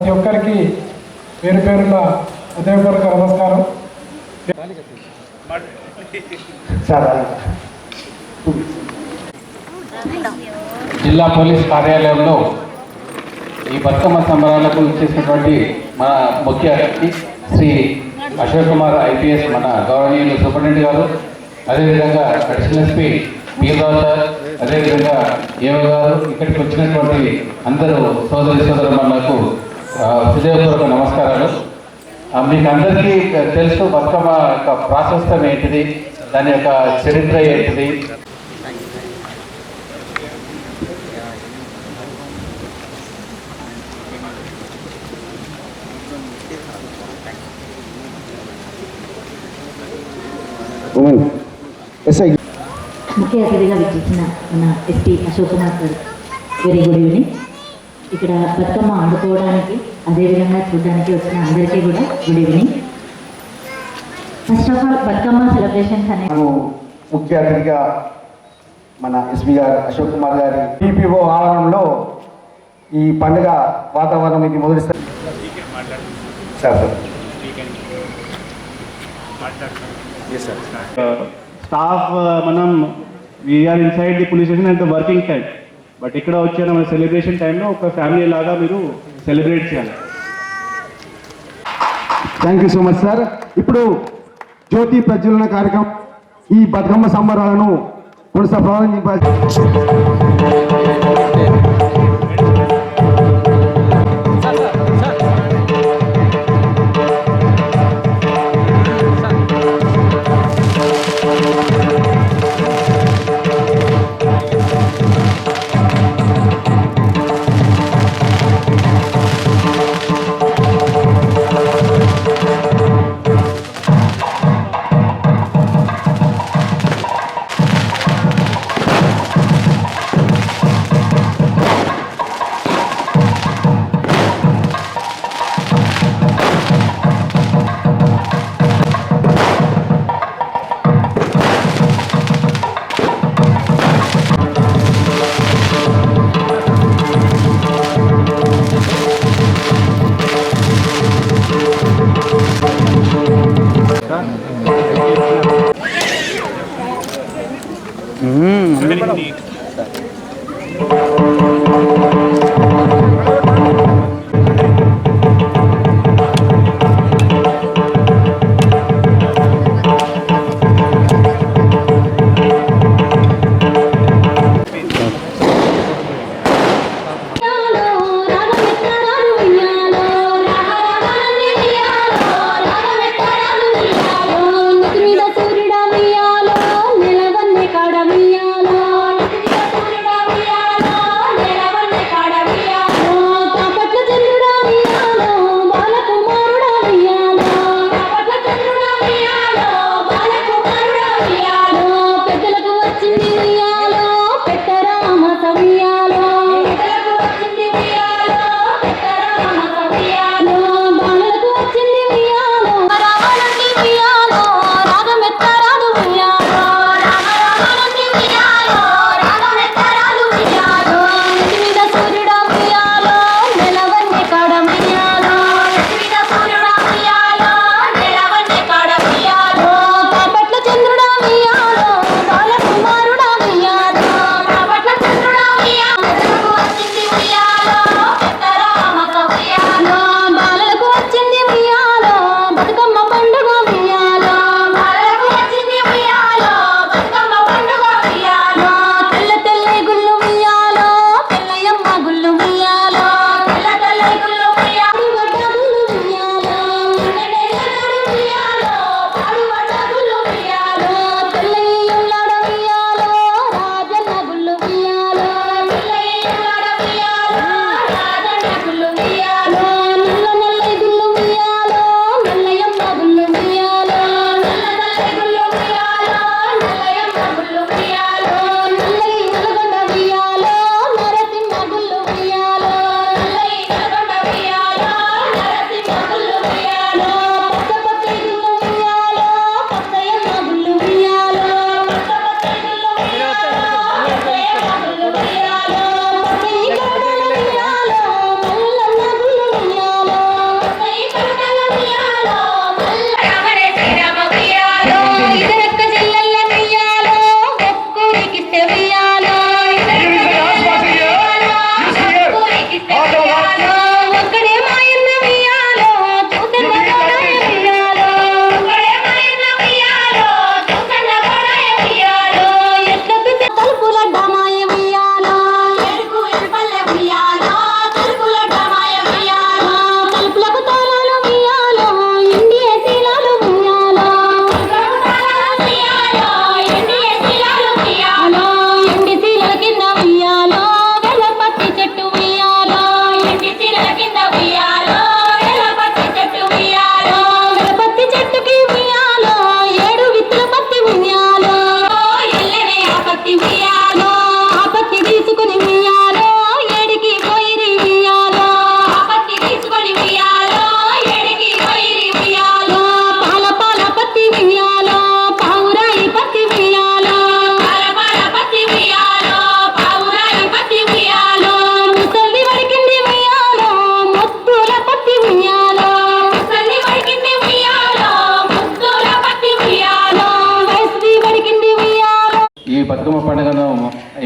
ప్రతి ఒక్కరికి పేరు పేరున హృదయపూర్వక నమస్కారం. జిల్లా పోలీస్ కార్యాలయంలో ఈ బతుకమ్మ సంబరాలకు ఇచ్చేసినటువంటి మన ముఖ్య అతిథి శ్రీ అశోక్ కుమార్ ఐపీఎస్, మన గౌరవనీయులు సూపరింటెండెంట్ గారు, అదేవిధంగా అడిషనల్ ఎస్పీ మీర్రావు సార్, అదేవిధంగా ఏవో గారు, ఇక్కడికి వచ్చినటువంటి అందరూ సోదరి సోదరులకు హృదయపూర్వక నమస్కారాలు. మీకు అందరికీ తెలుసు బతుకమ్మ యొక్క ప్రాశస్త్యం ఏంటిది, దాని యొక్క చరిత్ర ఏంటిది. ముఖ్య అతిథిగా విచ్చేసిన మన ఎస్పీ అశోక్ కుమార్ గారు, వెరీ గుడ్ ఈవినింగ్. ఇక్కడ బతుకమ్మ ఆడుకోవడానికి అదేవిధంగా చూడడానికి వచ్చిన అందరికీ కూడా good evening. First of all Bathukamma celebrations అనేవి ముఖ్య అతిథిగా మన ఎస్పీ గారు అశోక్ కుమార్ గారి టీపీఓ ఆవరణలో ఈ పండుగ వాతావరణం ఇది మొదటిసారి స్టాఫ్ మనం we are inside the police station and the working time, but ఇక్కడ వచ్చే మన సెలబ్రేషన్ టైంలో ఒక ఫ్యామిలీ లాగా మీరు సెలబ్రేట్ చేయాలి. Thank you so much sir. ఇప్పుడు జ్యోతి ప్రజ్వలన కార్యక్రమం ఈ బతుకమ్మ సంబరాలను ప్రారంభించాలి.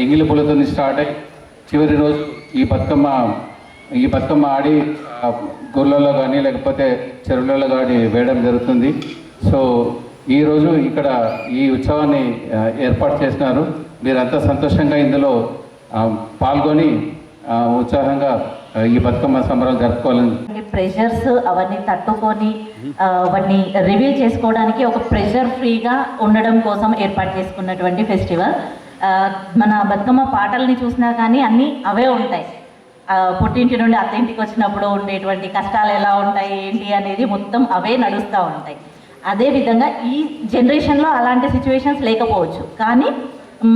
ఎంగిలి పూలతో స్టార్ట్ అయ్యి చివరి రోజు ఈ బతుకమ్మ ఆడి గుళ్ళలో కానీ లేకపోతే చెరువులలో కానీ వేయడం జరుగుతుంది. సో ఈరోజు ఇక్కడ ఈ ఉత్సవాన్ని ఏర్పాటు చేసినారు. మీరంతా సంతోషంగా ఇందులో పాల్గొని ఉత్సాహంగా ఈ బతుకమ్మ సంబరాలు జరుపుకోవాలని ప్రెషర్స్ అవన్నీ తట్టుకొని అవన్నీ రివీల్ చేసుకోవడానికి ఒక ప్రెషర్ ఫ్రీగా ఉండడం కోసం ఏర్పాటు చేసుకున్నటువంటి ఫెస్టివల్. మన బతుకమ్మ పాటల్ని చూసినా కానీ అన్నీ అవే ఉంటాయి. పుట్టింటి నుండి అత్తింటికి వచ్చినప్పుడు ఉండేటువంటి కష్టాలు ఎలా ఉంటాయి ఏంటి అనేది మొత్తం అవే నడుస్తూ ఉంటాయి. అదేవిధంగా ఈ జనరేషన్లో అలాంటి సిచ్యువేషన్స్ లేకపోవచ్చు, కానీ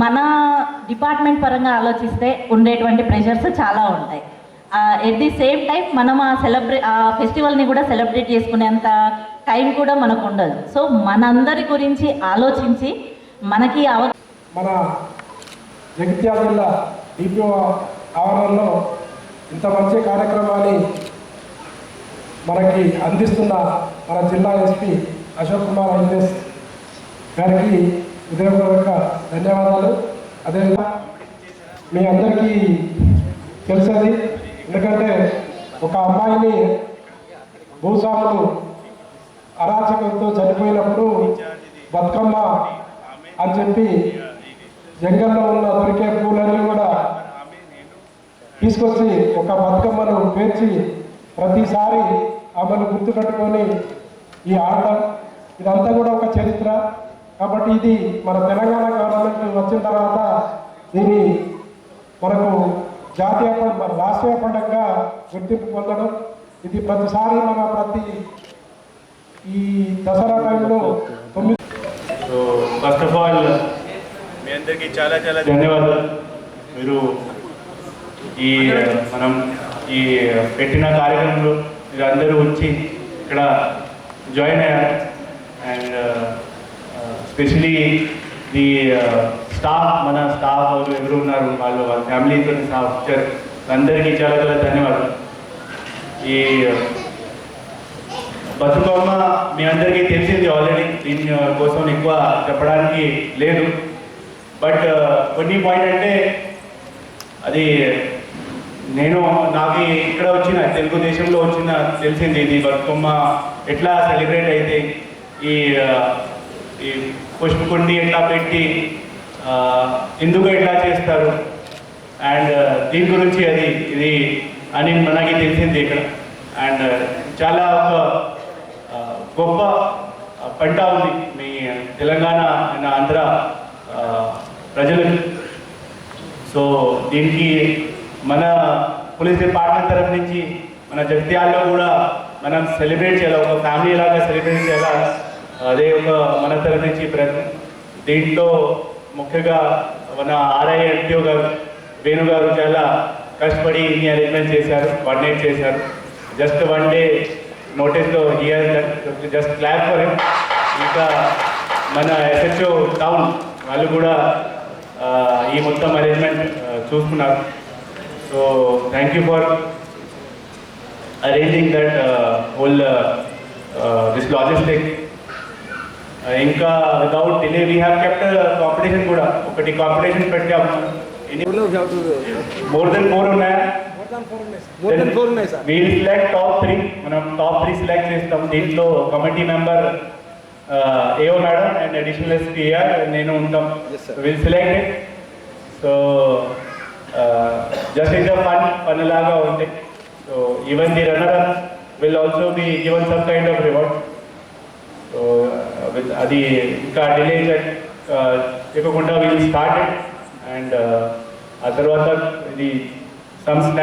మన డిపార్ట్మెంట్ పరంగా ఆలోచిస్తే ఉండేటువంటి ప్రెషర్స్ చాలా ఉంటాయి. ఎట్ ది సేమ్ టైం మనం ఆ ఫెస్టివల్ని కూడా సెలబ్రేట్ చేసుకునేంత టైం కూడా మనకు ఉండదు. సో మనందరి గురించి ఆలోచించి మనకి మన జగిత్యాల జిల్లా డిపిఓ ఆవరణలో ఇంత మంచి కార్యక్రమాన్ని మనకి అందిస్తున్న మన జిల్లా ఎస్పీ అశోక్ కుమార్ ఐపీఎస్ గారికి హృదయపూర్వక ధన్యవాదాలు. అదేవిధంగా మీ అందరికీ తెలుసది, ఎందుకంటే ఒక అమ్మాయిని భూస్వాములు అరాచకంతో చనిపోయినప్పుడు బతుకమ్మ అని చెప్పి జంగల్లో ఉన్న దొరికే పూలన్నీ కూడా తీసుకొచ్చి ఒక బతుకమ్మను పేర్చి ప్రతిసారి ఆమెను గుర్తుపెట్టుకొని ఈ ఆడడం ఇదంతా కూడా ఒక చరిత్ర. కాబట్టి ఇది మన తెలంగాణ గవర్నమెంట్ వచ్చిన తర్వాత దీన్ని మనకు జాతీయ మన రాష్ట్రీయ పండుగగా గుర్తింపు పొందడం, ఇది ప్రతిసారి ప్రతి ఈ దసరా టైంలో 9. సో ఫస్ట్ ఆఫ్ ఆల్ మీ అందరికీ చాలా చాలా ధన్యవాదాలు. మీరు మనం ఈ పెట్టిన కార్యక్రమంలో మీరు అందరూ వచ్చి ఇక్కడ జాయిన్ అయ్యారు. అండ్ స్పెషలీ ది స్టాఫ్, మన స్టాఫ్ ఎవరు ఉన్నారు వాళ్ళ ఫ్యామిలీతో స్టాఫ్ వచ్చారు, అందరికీ చాలా చాలా ధన్యవాదాలు. ఈ బతుకమ్మ మీ అందరికీ తెలిసింది ఆల్రెడీ, దీని కోసం ఎక్కువ చెప్పడానికి లేదు. బట్ కొన్ని పాయింట్ అంటే అది నాకు ఇక్కడ వచ్చిన తెలుగుదేశంలో వచ్చిన తెలిసింది ఇది బతుకమ్మ ఎట్లా సెలబ్రేట్ అయితే ఈ పుష్పకుండి ఎట్లా పెట్టి ఎందుకు ఎట్లా చేస్తారు అండ్ దీని గురించి ఇది అని మనకి తెలిసింది ఇక్కడ. అండ్ చాలా ఒక గొప్ప పంట ఉంది మీ తెలంగాణ అండ్ ఆంధ్ర ప్రజలకు. సో దీనికి మన పోలీస్ డిపార్ట్మెంట్ తరఫు నుంచి మన జగిత్యాలలో కూడా మనం సెలబ్రేట్ చేయాలి, ఒక ఫ్యామిలీ లాగా సెలబ్రేట్ చేయాలి. అదే ఒక మన తరఫు నుంచి దీంట్లో ముఖ్యంగా మన ఆర్ఐ ఎంపీఓ గారు వేణు గారు చాలా కష్టపడి ఇన్ని అరేంజ్మెంట్ చేశారు, కోఆర్డినేట్ చేశారు. జస్ట్ 1 డే నోటీస్లో జస్ట్ క్లాప్ ఫర్ హిమ్. ఇంకా మన ఎస్హెచ్ఓ టౌన్ వాళ్ళు కూడా ఈ మొత్తం అరేంజ్మెంట్ చూసుకున్నారు. So thank you for arranging that whole this logistic. ఇంకా without delay we have kept competition కూడా, ఒకటి కాంపిటీషన్ పెట్టాము. మోర్ దెన్ 4 ఉన్నాయా? వీల్ సెలెక్ట్ టాప్ 3, మనం టాప్ 3 సెలెక్ట్ చేస్తాం. దీంట్లో committee member AO madam and additional SPR నేను ఉంటాం. Will select it. So just it fun లాగా ఉంటాయి. So even the runner up will also be given some kind of reward. So అది ఇంకా delay ఇవ్వకుండా will start it. And ఆ తర్వాత ఇది సమ్